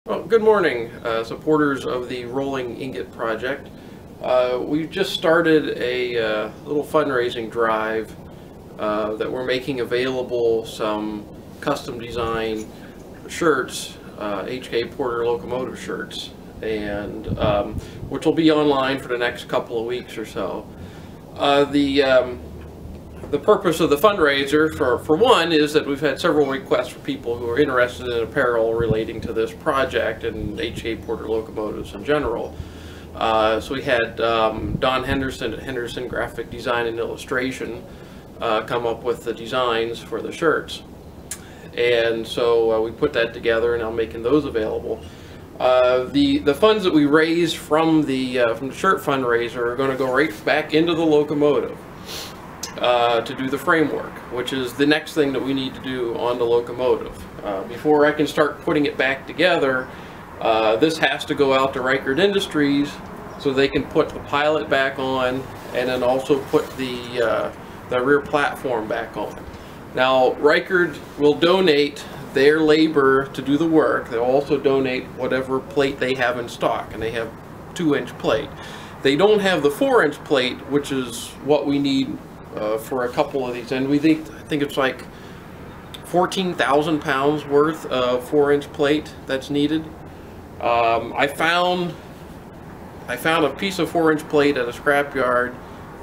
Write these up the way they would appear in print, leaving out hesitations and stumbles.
Well, good morning, supporters of the Rolling Ingot project. We've just started a little fundraising drive that we're making available some custom design shirts, HK Porter Locomotive shirts, and which will be online for the next couple of weeks or so. The purpose of the fundraiser, for one, is that we've had several requests for people who are interested in apparel relating to this project and HK Porter Locomotives in general. So we had Don Henderson at Henderson Graphic Design and Illustration come up with the designs for the shirts. And so we put that together, and I'm making those available. The funds that we raised from the shirt fundraiser are going to go right back into the locomotive to do the framework, which is the next thing that we need to do on the locomotive. Before I can start putting it back together, this has to go out to Reichert Industries so they can put the pilot back on, and then also put the rear platform back on. Now, Reichert will donate their labor to do the work. They'll also donate whatever plate they have in stock, and they have 2-inch plate. They don't have the 4-inch plate, which is what we need for a couple of these, and I think it's like 14,000 pounds worth of 4-inch plate that's needed. I found a piece of 4-inch plate at a scrapyard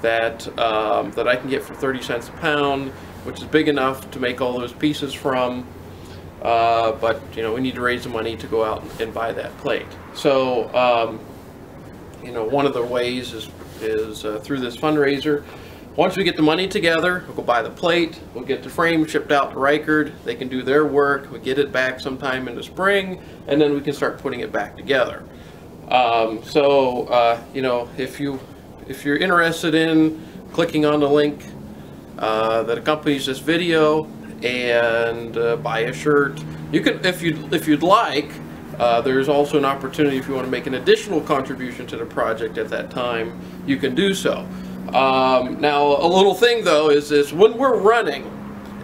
that I can get for 30 cents a pound, which is big enough to make all those pieces from. But you know, we need to raise the money to go out and buy that plate. So you know, one of the ways is through this fundraiser. Once we get the money together, we'll go buy the plate, we'll get the frame shipped out to Reichert, they can do their work, we get it back sometime in the spring, and then we can start putting it back together. You know, if you're interested in clicking on the link that accompanies this video and buy a shirt, you can, if you'd like, there's also an opportunity if you want to make an additional contribution to the project at that time, you can do so. Now, a little thing though is this: when we're running,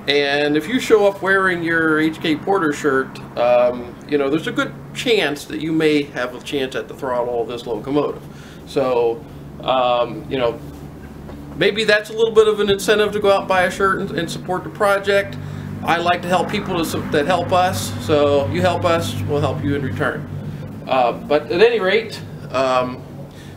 and if you show up wearing your HK Porter shirt, you know, there's a good chance that you may have a chance at the throttle of this locomotive. So, you know, maybe that's a little bit of an incentive to go out and buy a shirt and support the project. I like to help people that help us, so you help us, we'll help you in return. But at any rate,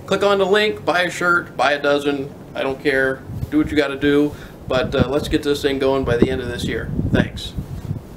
click on the link, buy a shirt, buy a dozen, I don't care, do what you got to do, but let's get this thing going by the end of this year. Thanks.